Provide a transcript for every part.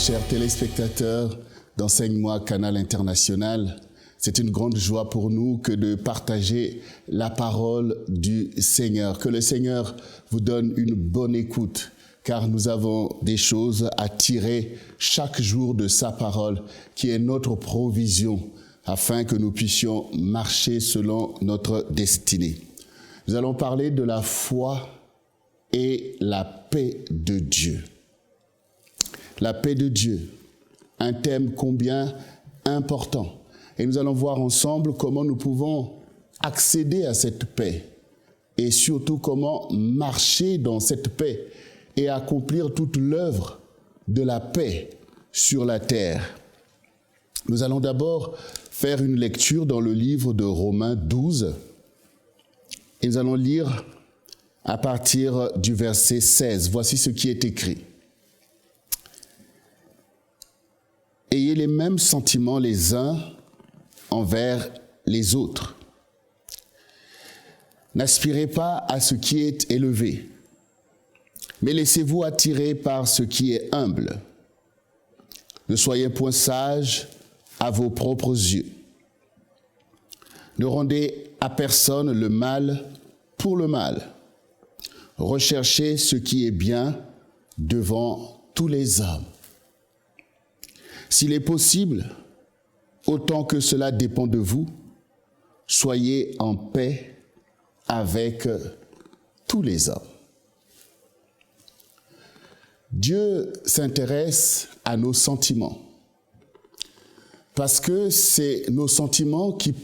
chers téléspectateurs d'Enseigne-moi Canal International. C'est une grande joie pour nous que de partager la parole du Seigneur. Que le Seigneur vous donne une bonne écoute, car nous avons des choses à tirer chaque jour de sa parole, qui est notre provision, afin que nous puissions marcher selon notre destinée. Nous allons parler de la foi et la paix de Dieu. La paix de Dieu, un thème combien important. Et nous allons voir ensemble comment nous pouvons accéder à cette paix et surtout comment marcher dans cette paix et accomplir toute l'œuvre de la paix sur la terre. Nous allons d'abord faire une lecture dans le livre de Romains 12 et nous allons lire à partir du verset 16. Voici ce qui est écrit. Ayez les mêmes sentiments les uns envers les autres. N'aspirez pas à ce qui est élevé, mais laissez-vous attirer par ce qui est humble. Ne soyez point sages à vos propres yeux. Ne rendez à personne le mal pour le mal. Recherchez ce qui est bien devant tous les hommes. S'il est possible, autant que cela dépend de vous, soyez en paix avec tous les hommes. Dieu s'intéresse à nos sentiments, parce que c'est nos sentiments qui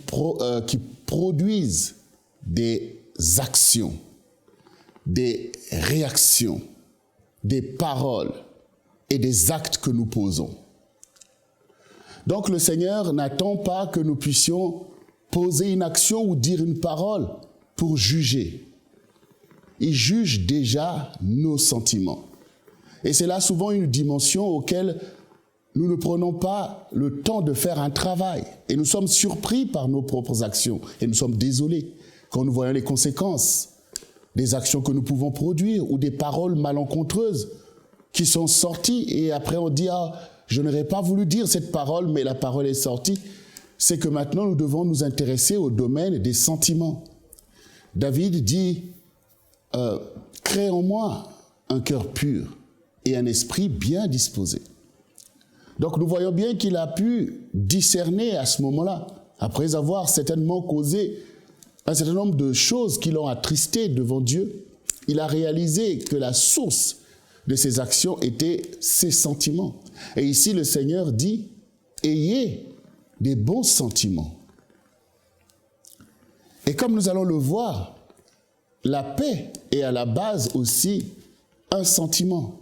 produisent des actions, des réactions, des paroles et des actes que nous posons. Donc le Seigneur n'attend pas que nous puissions poser une action ou dire une parole pour juger. Il juge déjà nos sentiments. Et c'est là souvent une dimension auquel nous ne prenons pas le temps de faire un travail. Et nous sommes surpris par nos propres actions. Et nous sommes désolés quand nous voyons les conséquences des actions que nous pouvons produire ou des paroles malencontreuses qui sont sorties. Et après on dit « Ah, je n'aurais pas voulu dire cette parole, mais la parole est sortie », c'est que maintenant nous devons nous intéresser au domaine des sentiments. David dit « Crée en moi un cœur pur et un esprit bien disposé ». Donc nous voyons bien qu'il a pu discerner à ce moment-là, après avoir certainement causé un certain nombre de choses qui l'ont attristé devant Dieu. Il a réalisé que la source de ses actions étaient ses sentiments. Et ici, le Seigneur dit, ayez des bons sentiments. Et comme nous allons le voir, la paix est à la base aussi un sentiment.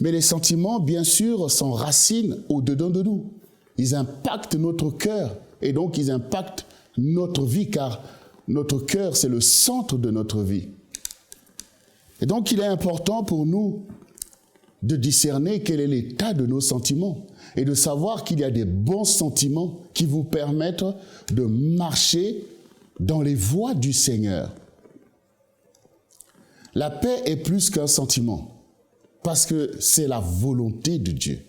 Mais les sentiments, bien sûr, s'enracinent au-dedans de nous. Ils impactent notre cœur et donc ils impactent notre vie, car notre cœur, c'est le centre de notre vie. Et donc, il est important pour nous de discerner quel est l'état de nos sentiments et de savoir qu'il y a des bons sentiments qui vous permettent de marcher dans les voies du Seigneur. La paix est plus qu'un sentiment parce que c'est la volonté de Dieu.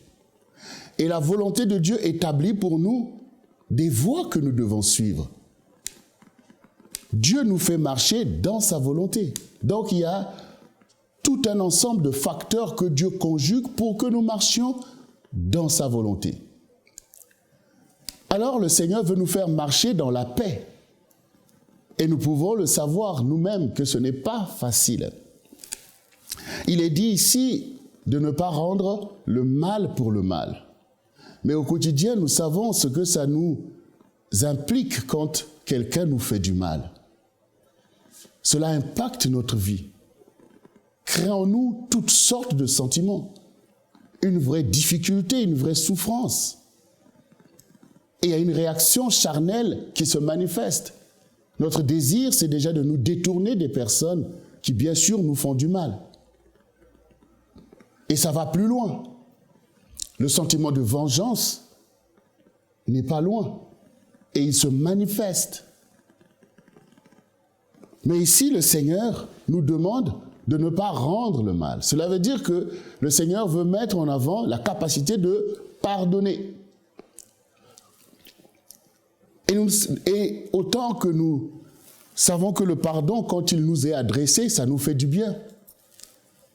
Et la volonté de Dieu établit pour nous des voies que nous devons suivre. Dieu nous fait marcher dans sa volonté. Donc, il y a tout un ensemble de facteurs que Dieu conjugue pour que nous marchions dans sa volonté. Alors le Seigneur veut nous faire marcher dans la paix. Et nous pouvons le savoir nous-mêmes que ce n'est pas facile. Il est dit ici de ne pas rendre le mal pour le mal. Mais au quotidien, nous savons ce que ça nous implique quand quelqu'un nous fait du mal. Cela impacte notre vie. Crée en nous toutes sortes de sentiments, une vraie difficulté, une vraie souffrance. Et il y a une réaction charnelle qui se manifeste. Notre désir, c'est déjà de nous détourner des personnes qui, bien sûr, nous font du mal. Et ça va plus loin. Le sentiment de vengeance n'est pas loin. Et il se manifeste. Mais ici, le Seigneur nous demande de ne pas rendre le mal. Cela veut dire que le Seigneur veut mettre en avant la capacité de pardonner. Et autant que nous savons que le pardon, quand il nous est adressé, ça nous fait du bien.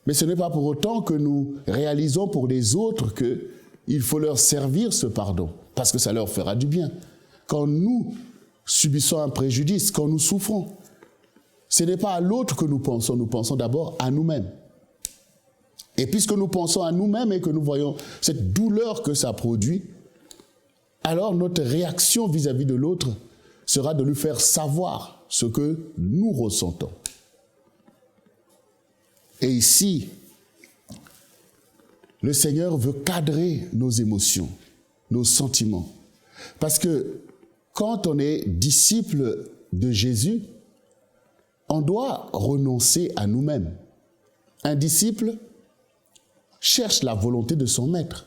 Mais ce n'est pas pour autant que nous réalisons pour les autres qu'il faut leur servir ce pardon, parce que ça leur fera du bien. Quand nous subissons un préjudice, quand nous souffrons, ce n'est pas à l'autre que nous pensons d'abord à nous-mêmes. Et puisque nous pensons à nous-mêmes et que nous voyons cette douleur que ça produit, alors notre réaction vis-à-vis de l'autre sera de lui faire savoir ce que nous ressentons. Et ici, le Seigneur veut cadrer nos émotions, nos sentiments. Parce que quand on est disciple de Jésus, on doit renoncer à nous-mêmes. Un disciple cherche la volonté de son maître.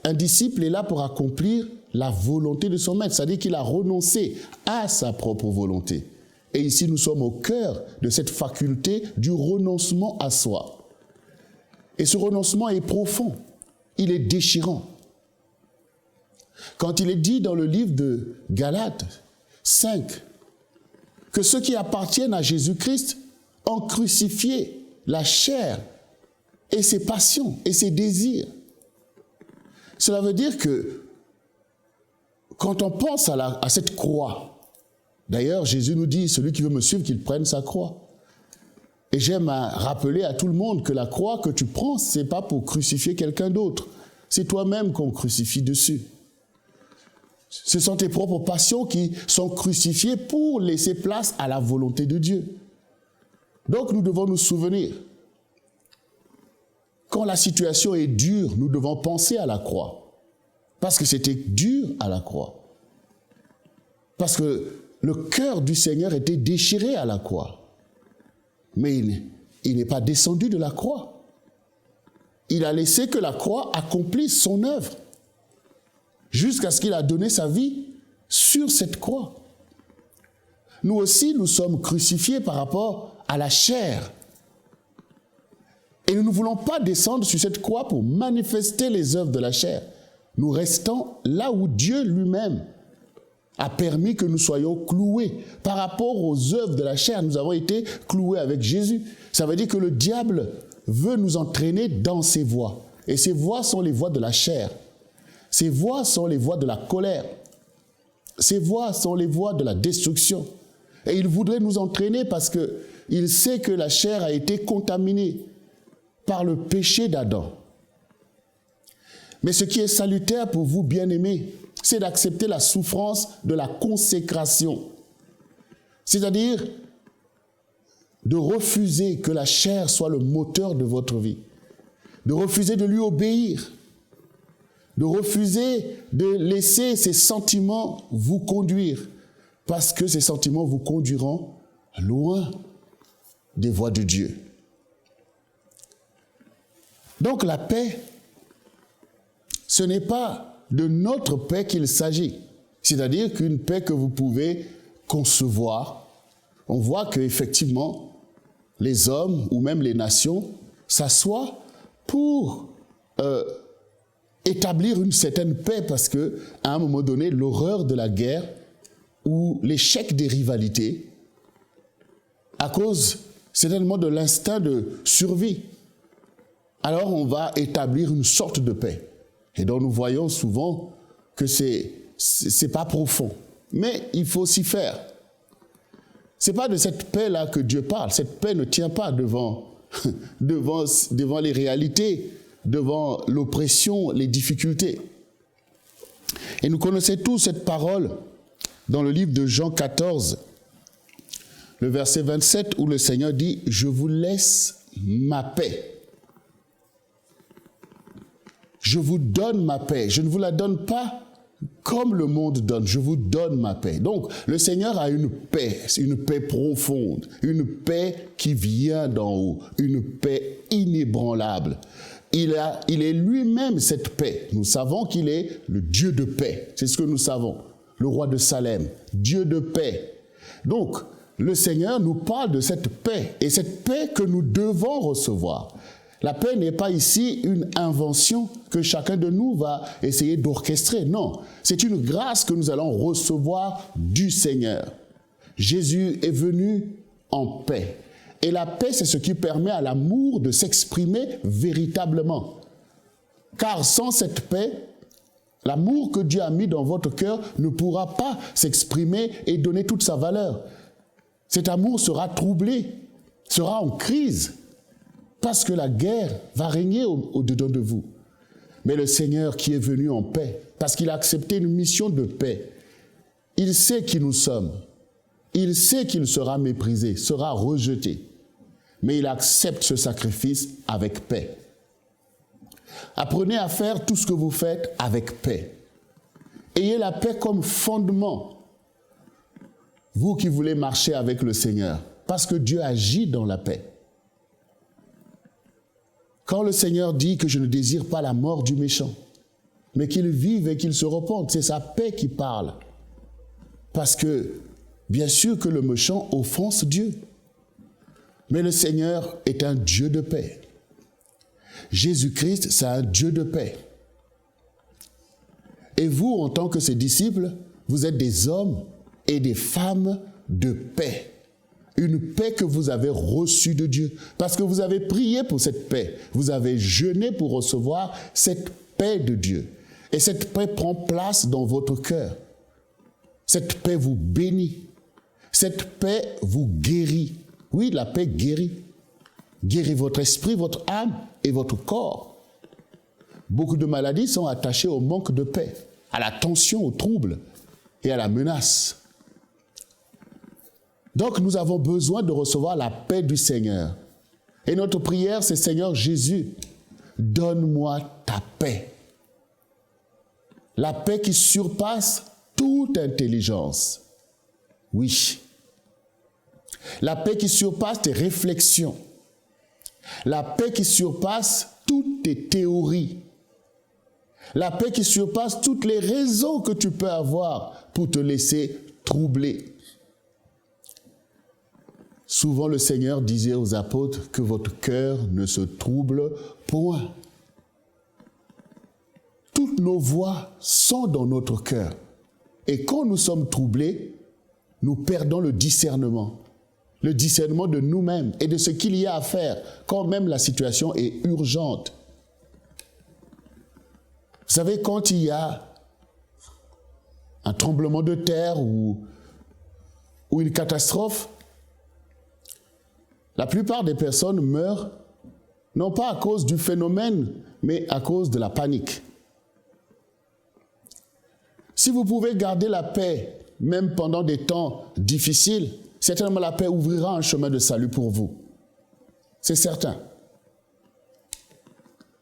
Un disciple est là pour accomplir la volonté de son maître, c'est-à-dire qu'il a renoncé à sa propre volonté. Et ici, nous sommes au cœur de cette faculté du renoncement à soi. Et ce renoncement est profond, il est déchirant. Quand il est dit dans le livre de Galates 5 que ceux qui appartiennent à Jésus-Christ ont crucifié la chair et ses passions et ses désirs. Cela veut dire que quand on pense à cette croix, d'ailleurs Jésus nous dit, celui qui veut me suivre, qu'il prenne sa croix. Et j'aime rappeler à tout le monde que la croix que tu prends, ce n'est pas pour crucifier quelqu'un d'autre. C'est toi-même qu'on crucifie dessus. Ce sont tes propres passions qui sont crucifiées pour laisser place à la volonté de Dieu. Donc nous devons nous souvenir, quand la situation est dure, nous devons penser à la croix. Parce que c'était dur à la croix. Parce que le cœur du Seigneur était déchiré à la croix. Mais il n'est pas descendu de la croix. Il a laissé que la croix accomplisse son œuvre. Jusqu'à ce qu'il a donné sa vie sur cette croix. Nous aussi, nous sommes crucifiés par rapport à la chair. Et nous ne voulons pas descendre sur cette croix pour manifester les œuvres de la chair. Nous restons là où Dieu lui-même a permis que nous soyons cloués. Par rapport aux œuvres de la chair, nous avons été cloués avec Jésus. Ça veut dire que le diable veut nous entraîner dans ses voies. Et ces voies sont les voies de la chair. Ces voies sont les voies de la colère. Ces voies sont les voies de la destruction. Et il voudrait nous entraîner parce qu'il sait que la chair a été contaminée par le péché d'Adam. Mais ce qui est salutaire pour vous, bien-aimés, c'est d'accepter la souffrance de la consécration. C'est-à-dire de refuser que la chair soit le moteur de votre vie. De refuser de lui obéir. De refuser de laisser ces sentiments vous conduire. Parce que ces sentiments vous conduiront loin des voies de Dieu. Donc la paix, ce n'est pas de notre paix qu'il s'agit. C'est-à-dire qu'une paix que vous pouvez concevoir. On voit qu'effectivement, les hommes ou même les nations s'assoient pour établir une certaine paix parce qu'à un moment donné, l'horreur de la guerre ou l'échec des rivalités, à cause certainement de l'instinct de survie, alors on va établir une sorte de paix. Et donc nous voyons souvent que c'est pas profond. Mais il faut s'y faire. C'est pas de cette paix-là que Dieu parle. Cette paix ne tient pas devant les réalités, devant l'oppression, les difficultés. Et nous connaissons tous cette parole dans le livre de Jean 14, le verset 27, où le Seigneur dit « Je vous laisse ma paix. Je vous donne ma paix. Je ne vous la donne pas comme le monde donne. Je vous donne ma paix. » Donc, le Seigneur a une paix profonde, une paix qui vient d'en haut, une paix inébranlable. Il est lui-même cette paix. Nous savons qu'il est le Dieu de paix. C'est ce que nous savons. Le roi de Salem, Dieu de paix. Donc, le Seigneur nous parle de cette paix, et cette paix que nous devons recevoir. La paix n'est pas ici une invention que chacun de nous va essayer d'orchestrer. Non, c'est une grâce que nous allons recevoir du Seigneur. Jésus est venu en paix. Et la paix, c'est ce qui permet à l'amour de s'exprimer véritablement. Car sans cette paix, l'amour que Dieu a mis dans votre cœur ne pourra pas s'exprimer et donner toute sa valeur. Cet amour sera troublé, sera en crise, parce que la guerre va régner au-dedans de vous. Mais le Seigneur qui est venu en paix, parce qu'il a accepté une mission de paix, il sait qui nous sommes. Il sait qu'il sera méprisé, sera rejeté. Mais il accepte ce sacrifice avec paix. Apprenez à faire tout ce que vous faites avec paix. Ayez la paix comme fondement. Vous qui voulez marcher avec le Seigneur, parce que Dieu agit dans la paix. Quand le Seigneur dit que je ne désire pas la mort du méchant, mais qu'il vive et qu'il se repente, c'est sa paix qui parle. Parce que, bien sûr que le méchant offense Dieu, mais le Seigneur est un Dieu de paix. Jésus-Christ, c'est un Dieu de paix. Et vous, en tant que ses disciples, vous êtes des hommes et des femmes de paix. Une paix que vous avez reçue de Dieu. Parce que vous avez prié pour cette paix. Vous avez jeûné pour recevoir cette paix de Dieu. Et cette paix prend place dans votre cœur. Cette paix vous bénit. Cette paix vous guérit. Oui, la paix guérit. Guérit votre esprit, votre âme et votre corps. Beaucoup de maladies sont attachées au manque de paix, à la tension, au trouble et à la menace. Donc, nous avons besoin de recevoir la paix du Seigneur. Et notre prière, c'est Seigneur Jésus, donne-moi ta paix. La paix qui surpasse toute intelligence. Oui. La paix qui surpasse tes réflexions. La paix qui surpasse toutes tes théories. La paix qui surpasse toutes les raisons que tu peux avoir pour te laisser troubler. Souvent, le Seigneur disait aux apôtres que votre cœur ne se trouble point. Toutes nos voix sont dans notre cœur. Et quand nous sommes troublés, nous perdons le discernement de nous-mêmes et de ce qu'il y a à faire, quand même la situation est urgente. Vous savez, quand il y a un tremblement de terre ou une catastrophe, la plupart des personnes meurent, non pas à cause du phénomène, mais à cause de la panique. Si vous pouvez garder la paix, même pendant des temps difficiles, certainement la paix ouvrira un chemin de salut pour vous. C'est certain.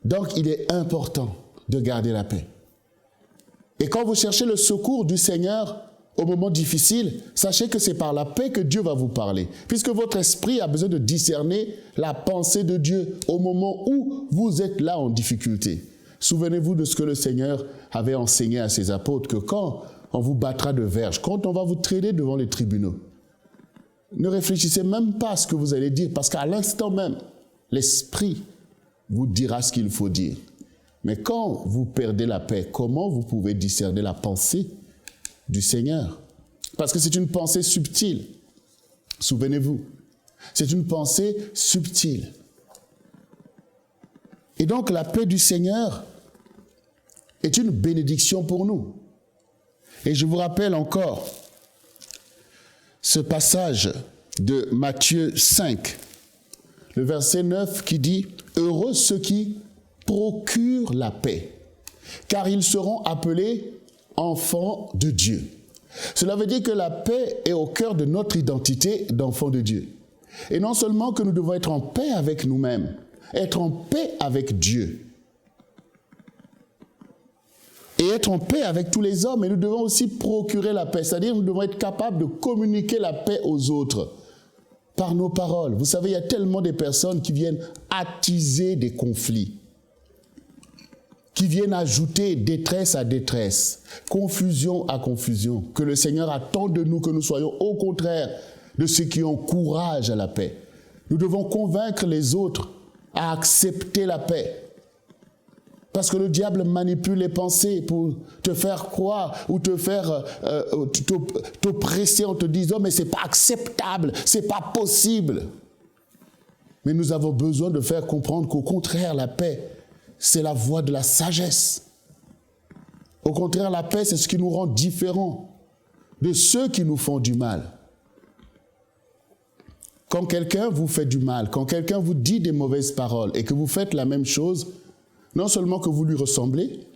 Donc, il est important de garder la paix. Et quand vous cherchez le secours du Seigneur au moment difficile, sachez que c'est par la paix que Dieu va vous parler. Puisque votre esprit a besoin de discerner la pensée de Dieu au moment où vous êtes là en difficulté. Souvenez-vous de ce que le Seigneur avait enseigné à ses apôtres, que quand on vous battra de verge, quand on va vous traîner devant les tribunaux, ne réfléchissez même pas à ce que vous allez dire, parce qu'à l'instant même, l'esprit vous dira ce qu'il faut dire. Mais quand vous perdez la paix, comment vous pouvez discerner la pensée du Seigneur? Parce que c'est une pensée subtile. Souvenez-vous, c'est une pensée subtile. Et donc la paix du Seigneur est une bénédiction pour nous. Et je vous rappelle encore ce passage de Matthieu 5, le verset 9 qui dit « Heureux ceux qui procurent la paix, car ils seront appelés enfants de Dieu. » Cela veut dire que la paix est au cœur de notre identité d'enfants de Dieu. Et non seulement que nous devons être en paix avec nous-mêmes, être en paix avec Dieu. Et être en paix avec tous les hommes. Et nous devons aussi procurer la paix. C'est-à-dire nous devons être capables de communiquer la paix aux autres par nos paroles. Vous savez, il y a tellement de personnes qui viennent attiser des conflits, qui viennent ajouter détresse à détresse, confusion à confusion, que le Seigneur attend de nous que nous soyons au contraire de ce qui encourage à la paix. Nous devons convaincre les autres à accepter la paix. Parce que le diable manipule les pensées pour te faire croire ou te faire t'oppresser en te disant « mais c'est pas acceptable, c'est pas possible ». Mais nous avons besoin de faire comprendre qu'au contraire, la paix, c'est la voie de la sagesse. Au contraire, la paix, c'est ce qui nous rend différents de ceux qui nous font du mal. Quand quelqu'un vous fait du mal, quand quelqu'un vous dit des mauvaises paroles et que vous faites la même chose, non seulement que vous lui ressemblez,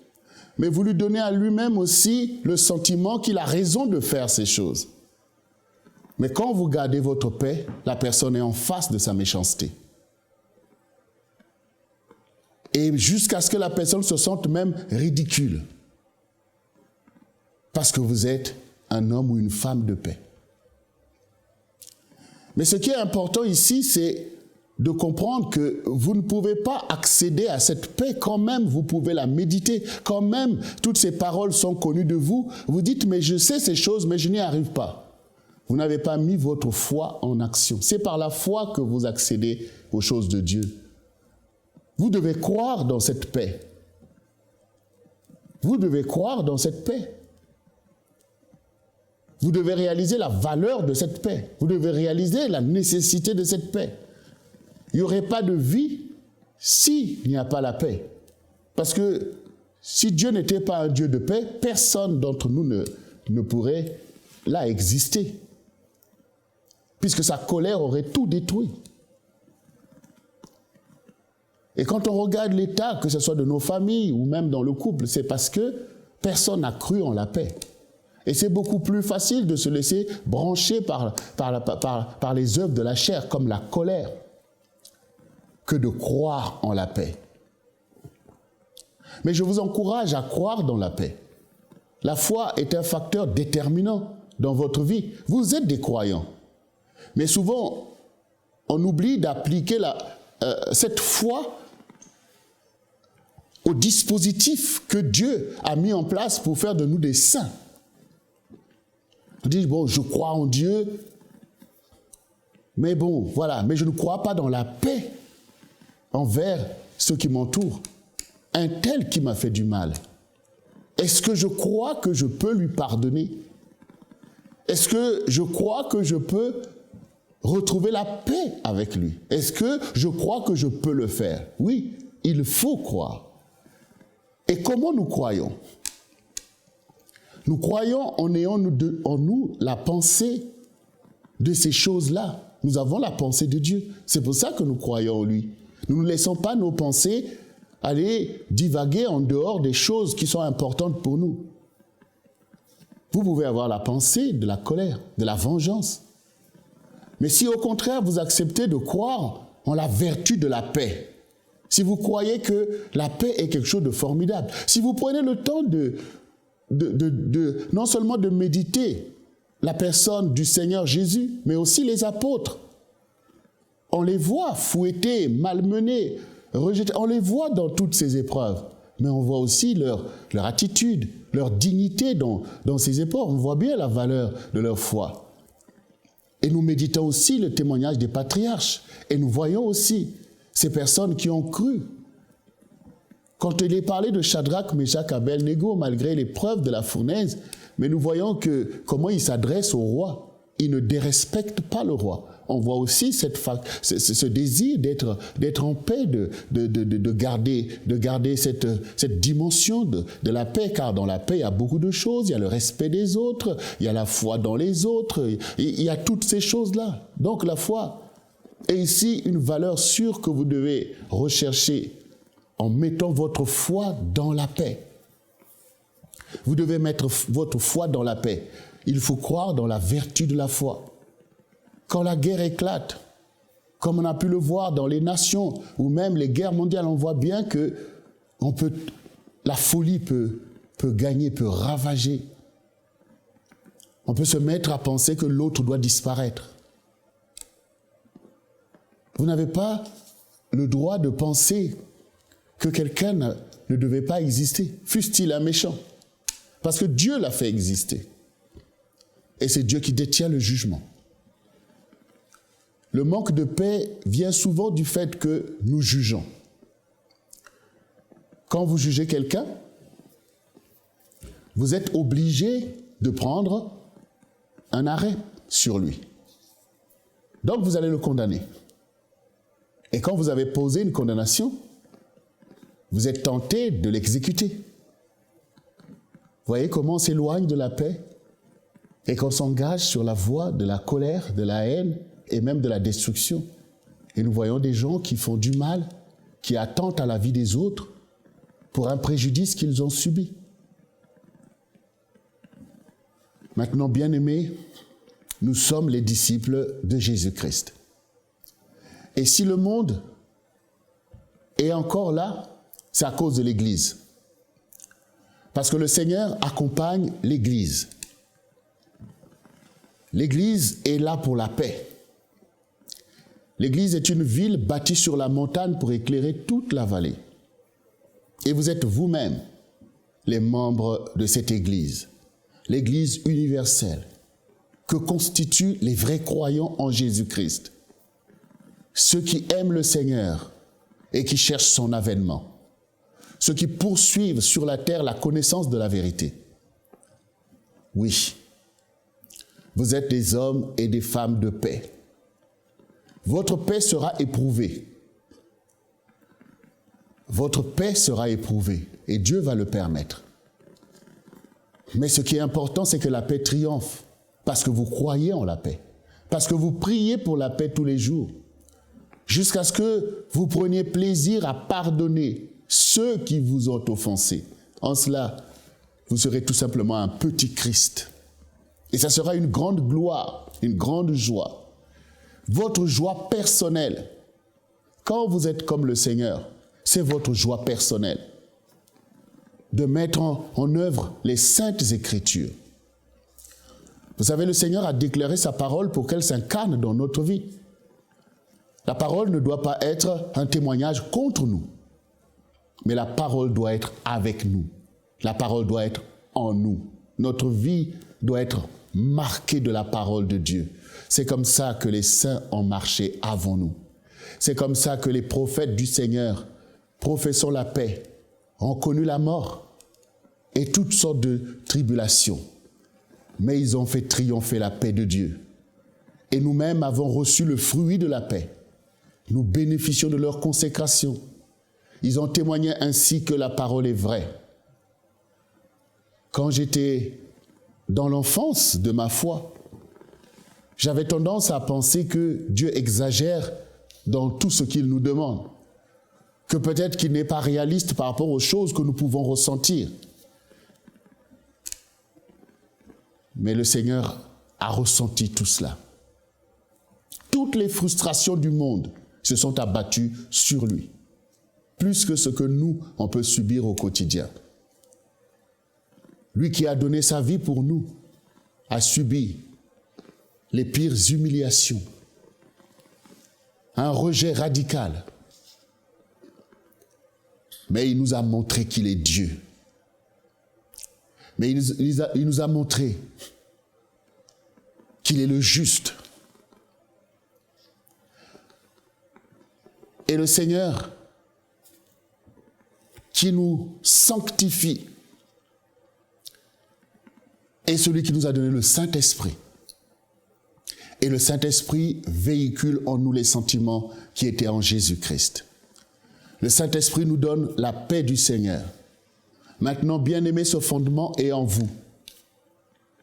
mais vous lui donnez à lui-même aussi le sentiment qu'il a raison de faire ces choses. Mais quand vous gardez votre paix, la personne est en face de sa méchanceté. Et jusqu'à ce que la personne se sente même ridicule. Parce que vous êtes un homme ou une femme de paix. Mais ce qui est important ici, c'est de comprendre que vous ne pouvez pas accéder à cette paix quand même, vous pouvez la méditer, quand même toutes ces paroles sont connues de vous. Vous dites, mais je sais ces choses, mais je n'y arrive pas. Vous n'avez pas mis votre foi en action. C'est par la foi que vous accédez aux choses de Dieu. Vous devez croire dans cette paix. Vous devez croire dans cette paix. Vous devez réaliser la valeur de cette paix. Vous devez réaliser la nécessité de cette paix. Il n'y aurait pas de vie s'il n'y a pas la paix. Parce que si Dieu n'était pas un Dieu de paix, personne d'entre nous ne pourrait là exister. Puisque sa colère aurait tout détruit. Et quand on regarde l'état, que ce soit de nos familles ou même dans le couple, c'est parce que personne n'a cru en la paix. Et c'est beaucoup plus facile de se laisser brancher par les œuvres de la chair, comme la colère, que de croire en la paix. Mais je vous encourage à croire dans la paix. La foi est un facteur déterminant dans votre vie. Vous êtes des croyants. Mais souvent, on oublie d'appliquer cette foi au dispositif que Dieu a mis en place pour faire de nous des saints. Vous dites, bon, je crois en Dieu, mais bon, voilà, mais je ne crois pas dans la paix envers ceux qui m'entourent. Un tel qui m'a fait du mal, est-ce que je crois que je peux lui pardonner? Est-ce que je crois que je peux retrouver la paix avec lui? Est-ce que je crois que je peux le faire? Oui, il faut croire. Et comment nous croyons? Nous croyons en ayant en nous la pensée de ces choses-là. Nous avons la pensée de Dieu. C'est pour ça que nous croyons en lui. Nous ne laissons pas nos pensées aller divaguer en dehors des choses qui sont importantes pour nous. Vous pouvez avoir la pensée de la colère, de la vengeance. Mais si au contraire vous acceptez de croire en la vertu de la paix, si vous croyez que la paix est quelque chose de formidable, si vous prenez le temps non seulement de méditer la personne du Seigneur Jésus, mais aussi les apôtres, on les voit fouettés, malmenés, rejetés, on les voit dans toutes ces épreuves, mais on voit aussi leur attitude, leur dignité dans ces épreuves, on voit bien la valeur de leur foi. Et nous méditons aussi le témoignage des patriarches, et nous voyons aussi ces personnes qui ont cru. Quand il est parlé de Shadrach, Meshach, Abednego, malgré l'épreuve de la fournaise, mais nous voyons comment ils s'adressent au roi. Ils ne dérespectent pas le roi. On voit aussi ce désir d'être en paix, de garder cette dimension de la paix, car dans la paix, il y a beaucoup de choses. Il y a le respect des autres, il y a la foi dans les autres, il y a toutes ces choses-là. Donc la foi est ici une valeur sûre que vous devez rechercher en mettant votre foi dans la paix. Vous devez mettre votre foi dans la paix. Il faut croire dans la vertu de la foi. Quand la guerre éclate, comme on a pu le voir dans les nations, ou même les guerres mondiales, on voit bien que la folie peut gagner, peut ravager. On peut se mettre à penser que l'autre doit disparaître. Vous n'avez pas le droit de penser que quelqu'un ne devait pas exister, fût-il un méchant. Parce que Dieu l'a fait exister. Et c'est Dieu qui détient le jugement. Le manque de paix vient souvent du fait que nous jugeons. Quand vous jugez quelqu'un, vous êtes obligé de prendre un arrêt sur lui. Donc vous allez le condamner. Et quand vous avez posé une condamnation, vous êtes tenté de l'exécuter. Voyez comment on s'éloigne de la paix et qu'on s'engage sur la voie de la colère, de la haine et même de la destruction. Et nous voyons des gens qui font du mal, qui attentent à la vie des autres pour un préjudice qu'ils ont subi. Maintenant, bien-aimés, nous sommes les disciples de Jésus-Christ. Et si le monde est encore là, c'est à cause de l'Église. Parce que le Seigneur accompagne l'Église. L'Église est là pour la paix. L'Église est une ville bâtie sur la montagne pour éclairer toute la vallée. Et vous êtes vous-même les membres de cette Église, l'Église universelle, que constituent les vrais croyants en Jésus-Christ, ceux qui aiment le Seigneur et qui cherchent son avènement, ceux qui poursuivent sur la terre la connaissance de la vérité. Oui, vous êtes des hommes et des femmes de paix. Votre paix sera éprouvée. Votre paix sera éprouvée et Dieu va le permettre. Mais ce qui est important, c'est que la paix triomphe parce que vous croyez en la paix, parce que vous priez pour la paix tous les jours, jusqu'à ce que vous preniez plaisir à pardonner ceux qui vous ont offensés. En cela, vous serez tout simplement un petit Christ. Et ça sera une grande gloire, une grande joie. Votre joie personnelle, quand vous êtes comme le Seigneur, c'est votre joie personnelle de mettre en œuvre les saintes Écritures. Vous savez, le Seigneur a déclaré sa parole pour qu'elle s'incarne dans notre vie. La parole ne doit pas être un témoignage contre nous, mais la parole doit être avec nous. La parole doit être en nous. Notre vie doit être marquée de la parole de Dieu. C'est comme ça que les saints ont marché avant nous. C'est comme ça que les prophètes du Seigneur, professant la paix, ont connu la mort et toutes sortes de tribulations. Mais ils ont fait triompher la paix de Dieu. Et nous-mêmes avons reçu le fruit de la paix. Nous bénéficions de leur consécration. Ils ont témoigné ainsi que la parole est vraie. Quand j'étais dans l'enfance de ma foi, j'avais tendance à penser que Dieu exagère dans tout ce qu'il nous demande, que peut-être qu'il n'est pas réaliste par rapport aux choses que nous pouvons ressentir. Mais le Seigneur a ressenti tout cela. Toutes les frustrations du monde se sont abattues sur lui, plus que ce que nous, on peut subir au quotidien. Lui qui a donné sa vie pour nous, a subi les pires humiliations, un rejet radical. Mais il nous a montré qu'il est Dieu. Mais il nous a montré qu'il est le juste. Et le Seigneur qui nous sanctifie est celui qui nous a donné le Saint-Esprit. Et le Saint-Esprit véhicule en nous les sentiments qui étaient en Jésus-Christ. Le Saint-Esprit nous donne la paix du Seigneur. Maintenant, bien-aimés, ce fondement est en vous.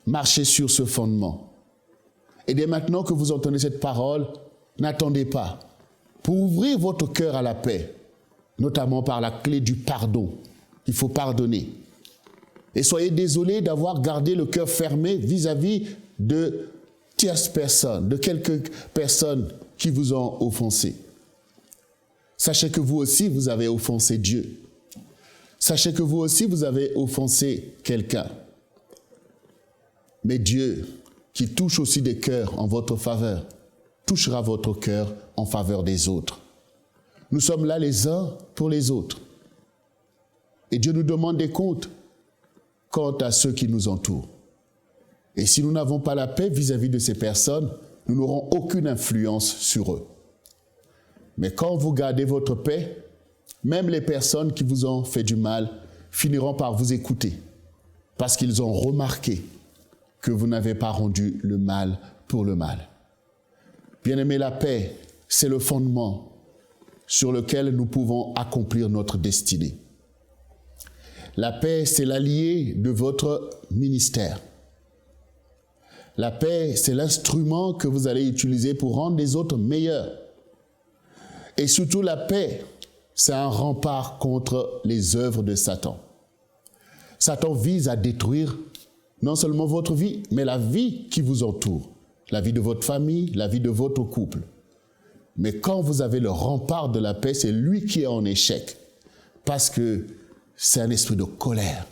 Marchez sur ce fondement. Et dès maintenant que vous entendez cette parole, n'attendez pas. Pour ouvrir votre cœur à la paix, notamment par la clé du pardon, il faut pardonner. Et soyez désolés d'avoir gardé le cœur fermé vis-à-vis de tierces personnes, de quelques personnes qui vous ont offensé. Sachez que vous aussi, vous avez offensé Dieu. Sachez que vous aussi, vous avez offensé quelqu'un. Mais Dieu, qui touche aussi des cœurs en votre faveur, touchera votre cœur en faveur des autres. Nous sommes là les uns pour les autres. Et Dieu nous demande des comptes quant à ceux qui nous entourent. Et si nous n'avons pas la paix vis-à-vis de ces personnes, nous n'aurons aucune influence sur eux. Mais quand vous gardez votre paix, même les personnes qui vous ont fait du mal finiront par vous écouter parce qu'ils ont remarqué que vous n'avez pas rendu le mal pour le mal. Bien-aimés, la paix, c'est le fondement sur lequel nous pouvons accomplir notre destinée. La paix, c'est l'allié de votre ministère. La paix, c'est l'instrument que vous allez utiliser pour rendre les autres meilleurs. Et surtout, la paix, c'est un rempart contre les œuvres de Satan. Satan vise à détruire non seulement votre vie, mais la vie qui vous entoure, la vie de votre famille, la vie de votre couple. Mais quand vous avez le rempart de la paix, c'est lui qui est en échec, parce que c'est un esprit de colère.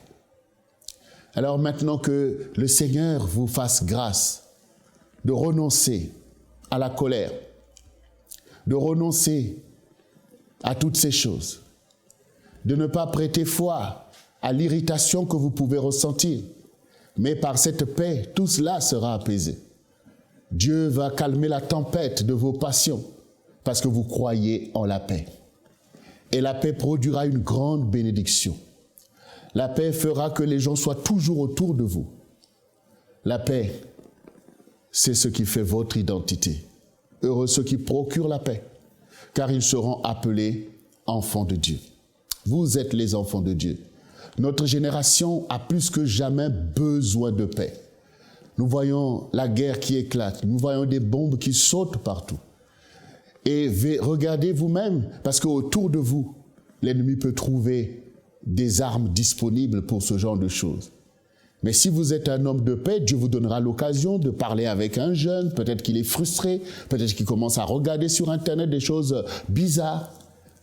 Alors maintenant que le Seigneur vous fasse grâce de renoncer à la colère, de renoncer à toutes ces choses, de ne pas prêter foi à l'irritation que vous pouvez ressentir, mais par cette paix, tout cela sera apaisé. Dieu va calmer la tempête de vos passions parce que vous croyez en la paix. Et la paix produira une grande bénédiction. La paix fera que les gens soient toujours autour de vous. La paix, c'est ce qui fait votre identité. Heureux ceux qui procurent la paix, car ils seront appelés enfants de Dieu. Vous êtes les enfants de Dieu. Notre génération a plus que jamais besoin de paix. Nous voyons la guerre qui éclate, nous voyons des bombes qui sautent partout. Et regardez vous-même, parce qu'autour de vous, l'ennemi peut trouver des armes disponibles pour ce genre de choses. Mais si vous êtes un homme de paix, Dieu vous donnera l'occasion de parler avec un jeune, peut-être qu'il est frustré, peut-être qu'il commence à regarder sur Internet des choses bizarres.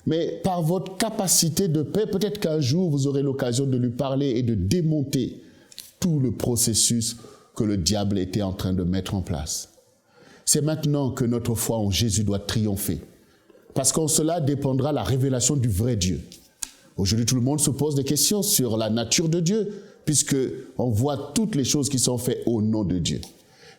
Mais par votre capacité de paix, peut-être qu'un jour, vous aurez l'occasion de lui parler et de démonter tout le processus que le diable était en train de mettre en place. C'est maintenant que notre foi en Jésus doit triompher. Parce qu'en cela dépendra la révélation du vrai Dieu. Aujourd'hui, tout le monde se pose des questions sur la nature de Dieu, puisqu'on voit toutes les choses qui sont faites au nom de Dieu.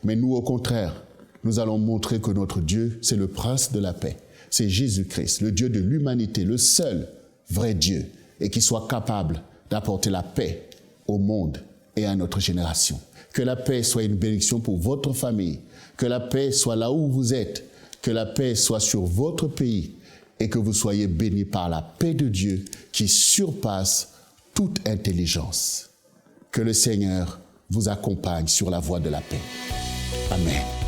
Mais nous, au contraire, nous allons montrer que notre Dieu, c'est le prince de la paix. C'est Jésus-Christ, le Dieu de l'humanité, le seul vrai Dieu, et qui soit capable d'apporter la paix au monde et à notre génération. Que la paix soit une bénédiction pour votre famille, que la paix soit là où vous êtes, que la paix soit sur votre pays, et que vous soyez bénis par la paix de Dieu qui surpasse toute intelligence. Que le Seigneur vous accompagne sur la voie de la paix. Amen.